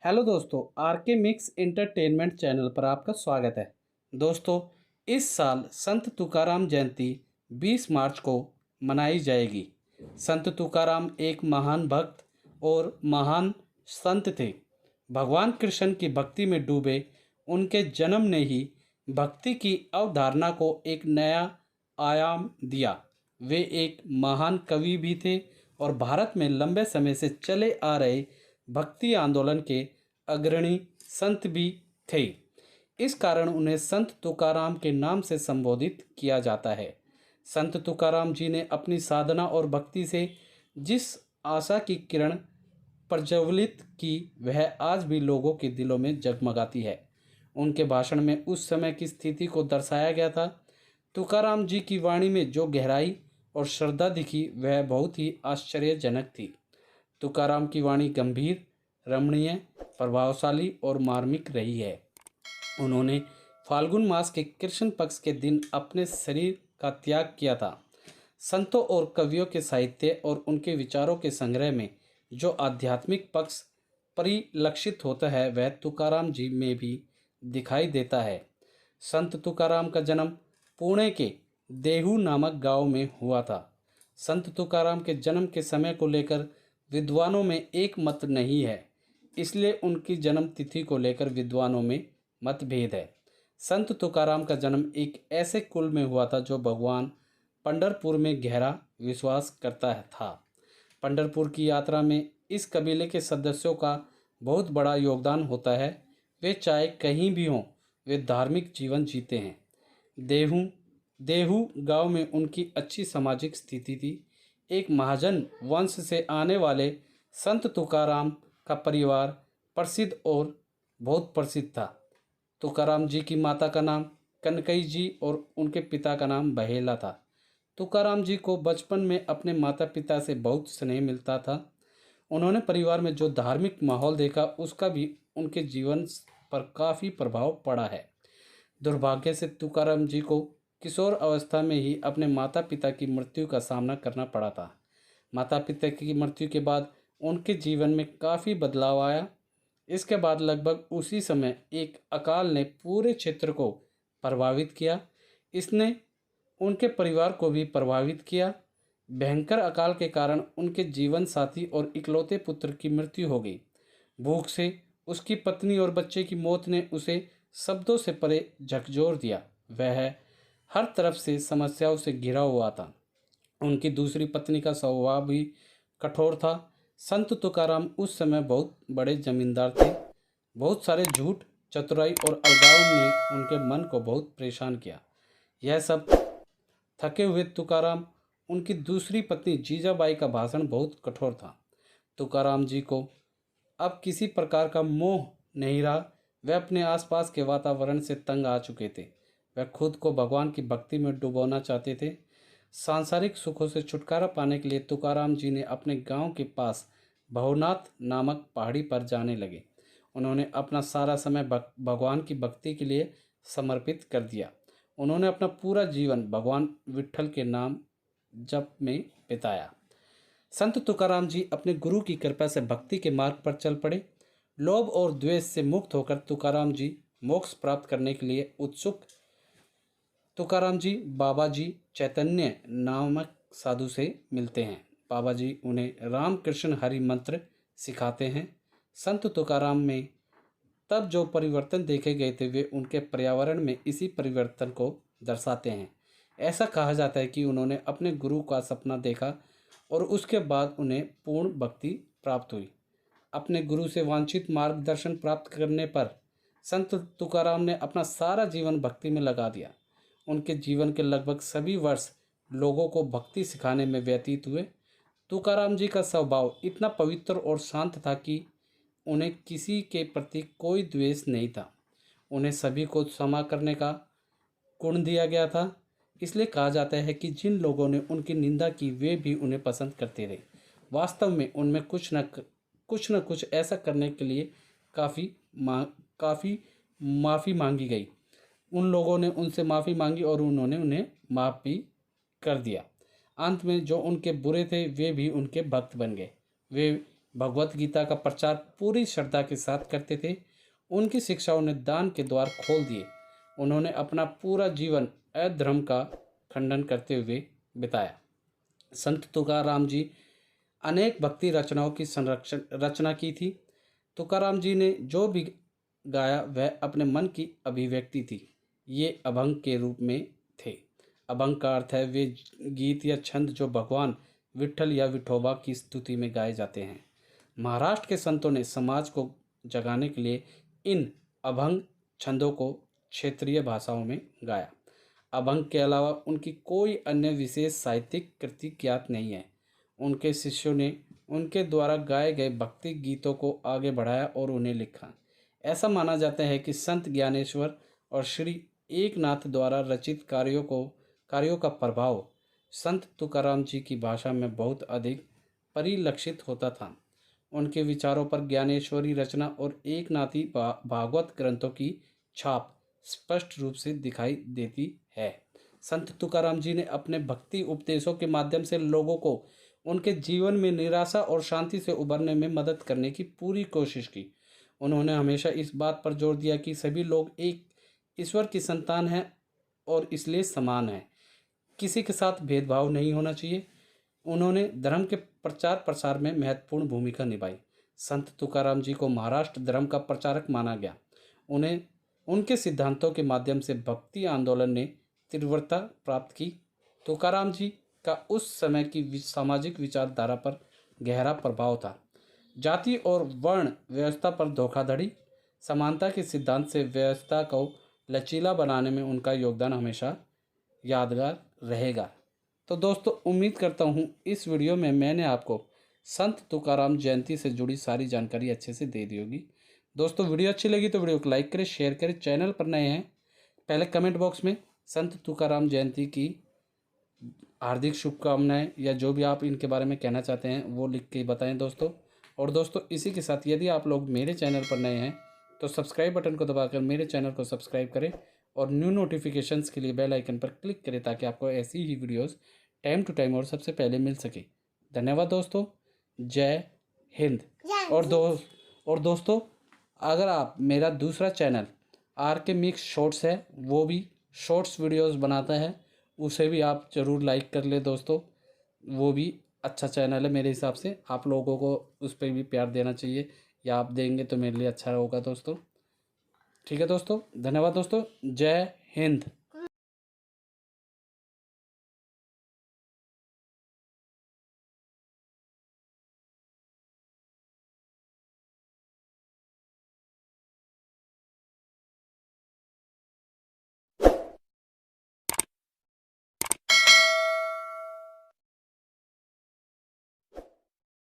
Hello दोस्तों, are के mix entertainment channel पर आपका स्वागत है। दोस्तों, इस साल संत तुकाराम जयंती 20 मार्च को मनाई जाएगी। संत तुकाराम एक महान भक्त और महान संत थे। भगवान कृष्ण की भक्ति में डूबे उनके जन्म ने ही भक्ति की अवधारणा को एक नया आयाम दिया। वे एक महान कवि भी थे और भारत में लंबे समय से चले आ रहे भक्ति आंदोलन के अग्रणी संत भी थे। इस कारण उन्हें संत तुकाराम के नाम से संबोधित किया जाता है। संत तुकाराम जी ने अपनी साधना और भक्ति से जिस आशा की किरण प्रज्वलित की, वह आज भी लोगों के दिलों में जगमगाती है। उनके भाषण में उस समय की स्थिति को दर्शाया गया था। तुकाराम जी की वाणी में जो गहराई और श्रद्धा दिखी, वह बहुत ही आश्चर्यजनक थी। तुकाराम की वाणी गंभीर, रमणीय, प्रभावशाली और मार्मिक रही है। उन्होंने फाल्गुन मास के कृष्ण पक्ष के दिन अपने शरीर का त्याग किया था। संतों और कवियों के साहित्य और उनके विचारों के संग्रह में जो आध्यात्मिक पक्ष परिलक्षित होता है, वह तुकाराम जी में भी दिखाई देता है। संत तुकाराम का जन्म पुणे के देहू नामक गांव में हुआ था। संत तुकाराम के जन्म के समय को लेकर विद्वानों में एक मत नहीं है, इसलिए उनकी जन्म तिथि को लेकर विद्वानों में मतभेद है। संत तुकाराम का जन्म एक ऐसे कुल में हुआ था जो भगवान पंढरपुर में गहरा विश्वास करता था। पंढरपुर की यात्रा में इस कबीले के सदस्यों का बहुत बड़ा योगदान होता है। वे चाहे कहीं भी हों, वे धार्मिक जीवन जीते हैं। देहू देहू गांव में उनकी अच्छी सामाजिक स्थिति थी। एक महाजन वंश से आने वाले संत तुकाराम का परिवार प्रसिद्ध और बहुत प्रसिद्ध था। तुकाराम जी की माता का नाम कनकई जी और उनके पिता का नाम बहेला था। तुकाराम जी को बचपन में अपने माता पिता से बहुत स्नेह मिलता था। उन्होंने परिवार में जो धार्मिक माहौल देखा, उसका भी उनके जीवन पर काफ़ी प्रभाव पड़ा है। दुर्भाग्य से तुकाराम जी को किशोर अवस्था में ही अपने माता पिता की मृत्यु का सामना करना पड़ा था। माता पिता की मृत्यु के बाद उनके जीवन में काफ़ी बदलाव आया। इसके बाद लगभग उसी समय एक अकाल ने पूरे क्षेत्र को प्रभावित किया। इसने उनके परिवार को भी प्रभावित किया। भयंकर अकाल के कारण उनके जीवन साथी और इकलौते पुत्र की मृत्यु हो गई। भूख से उसकी पत्नी और बच्चे की मौत ने उसे शब्दों से परे झकझोर दिया। वह हर तरफ से समस्याओं से घिरा हुआ था। उनकी दूसरी पत्नी का स्वभाव भी कठोर था। संत तुकाराम उस समय बहुत बड़े जमींदार थे। बहुत सारे झूठ, चतुराई और अलगाव ने उनके मन को बहुत परेशान किया। यह सब थके हुए तुकाराम, उनकी दूसरी पत्नी जीजाबाई का भाषण बहुत कठोर था। तुकाराम जी को अब किसी प्रकार का मोह नहीं रहा। वे अपने आसपास के वातावरण से तंग आ चुके थे। वह खुद को भगवान की भक्ति में डुबोना चाहते थे। सांसारिक सुखों से छुटकारा पाने के लिए तुकाराम जी ने अपने गांव के पास भवनाथ नामक पहाड़ी पर जाने लगे। उन्होंने अपना सारा समय भगवान की भक्ति के लिए समर्पित कर दिया। उन्होंने अपना पूरा जीवन भगवान विट्ठल के नाम जप में बिताया। संत तुकाराम जी अपने गुरु की कृपा से भक्ति के मार्ग पर चल पड़े। लोभ और द्वेष से मुक्त होकर तुकाराम जी मोक्ष प्राप्त करने के लिए उत्सुक। तुकाराम जी बाबा जी चैतन्य नामक साधु से मिलते हैं। बाबा जी उन्हें राम कृष्ण हरि मंत्र सिखाते हैं। संत तुकाराम में तब जो परिवर्तन देखे गए थे, वे उनके पर्यावरण में इसी परिवर्तन को दर्शाते हैं। ऐसा कहा जाता है कि उन्होंने अपने गुरु का सपना देखा और उसके बाद उन्हें पूर्ण भक्ति प्राप्त हुई। अपने गुरु से वांछित मार्गदर्शन प्राप्त करने पर संत तुकाराम ने अपना सारा जीवन भक्ति में लगा दिया। उनके जीवन के लगभग सभी वर्ष लोगों को भक्ति सिखाने में व्यतीत हुए। तुकाराम जी का स्वभाव इतना पवित्र और शांत था कि उन्हें किसी के प्रति कोई द्वेष नहीं था। उन्हें सभी को क्षमा करने का गुण दिया गया था। इसलिए कहा जाता है कि जिन लोगों ने उनकी निंदा की, वे भी उन्हें पसंद करते रहे। वास्तव में उनमें कुछ न कुछ ऐसा करने के लिए काफ़ी माफ़ी मांगी गई। उन लोगों ने उनसे माफ़ी मांगी और उन्होंने उन्हें माफ़ भी कर दिया। अंत में जो उनके बुरे थे, वे भी उनके भक्त बन गए। वे भगवत गीता का प्रचार पूरी श्रद्धा के साथ करते थे। उनकी शिक्षाओं ने दान के द्वार खोल दिए। उन्होंने अपना पूरा जीवन अधर्म का खंडन करते हुए बिताया। संत तुकाराम जी अनेक भक्ति रचनाओं की रचना की थी। तुकाराम जी ने जो भी गाया वह अपने मन की अभिव्यक्ति थी। ये अभंग के रूप में थे। अभंग का अर्थ है वे गीत या छंद जो भगवान विट्ठल या विठोबा की स्तुति में गाए जाते हैं। महाराष्ट्र के संतों ने समाज को जगाने के लिए इन अभंग छंदों को क्षेत्रीय भाषाओं में गाया। अभंग के अलावा उनकी कोई अन्य विशेष साहित्यिक कृति ज्ञात नहीं है। उनके शिष्यों ने उनके द्वारा गाए गए भक्ति गीतों को आगे बढ़ाया और उन्हें लिखा। ऐसा माना जाता है कि संत ज्ञानेश्वर और श्री एकनाथ द्वारा रचित कार्यों का प्रभाव संत तुकाराम जी की भाषा में बहुत अधिक परिलक्षित होता था। उनके विचारों पर ज्ञानेश्वरी रचना और एकनाथी भागवत ग्रंथों की छाप स्पष्ट रूप से दिखाई देती है। संत तुकाराम जी ने अपने भक्ति उपदेशों के माध्यम से लोगों को उनके जीवन में निराशा और शांति से उबरने में मदद करने की पूरी कोशिश की। उन्होंने हमेशा इस बात पर जोर दिया कि सभी लोग एक ईश्वर की संतान हैं और इसलिए समान हैं। किसी के साथ भेदभाव नहीं होना चाहिए। उन्होंने धर्म के प्रचार प्रसार में महत्वपूर्ण भूमिका निभाई। संत तुकाराम जी को महाराष्ट्र धर्म का प्रचारक माना गया। उन्हें उनके सिद्धांतों के माध्यम से भक्ति आंदोलन ने तीव्रता प्राप्त की। तुकाराम जी का उस समय की सामाजिक विचारधारा पर गहरा प्रभाव था। जाति और वर्ण व्यवस्था पर धोखाधड़ी, समानता के सिद्धांत से व्यवस्था को लचीला बनाने में उनका योगदान हमेशा यादगार रहेगा। तो दोस्तों, उम्मीद करता हूँ इस वीडियो में मैंने आपको संत तुकाराम जयंती से जुड़ी सारी जानकारी अच्छे से दे दी होगी। दोस्तों, वीडियो अच्छी लगी तो वीडियो को लाइक करें, शेयर करें। चैनल पर नए हैं पहले कमेंट बॉक्स में संत तुकाराम जयंती की हार्दिक शुभकामनाएं या जो भी आप इनके बारे में कहना चाहते हैं वो लिख के बताएं दोस्तों। और दोस्तों, इसी के साथ यदि आप लोग मेरे चैनल पर नए हैं तो सब्सक्राइब बटन को दबाकर मेरे चैनल को सब्सक्राइब करें और न्यू नोटिफिकेशंस के लिए बेल आइकन पर क्लिक करें ताकि आपको ऐसी ही वीडियोस टाइम टू टाइम और सबसे पहले मिल सके। धन्यवाद दोस्तों। जय हिंद। और दोस्तों, अगर आप मेरा दूसरा चैनल आर के मिक्स शॉर्ट्स है, वो भी शॉर्ट्स वीडियोस बनाता है, उसे भी आप ज़रूर लाइक कर ले दोस्तों। वो भी अच्छा चैनल है मेरे हिसाब से। आप लोगों को उस पर भी प्यार देना चाहिए, या आप देंगे तो मेरे लिए अच्छा होगा दोस्तों। ठीक है दोस्तों, धन्यवाद दोस्तों। जय हिंद।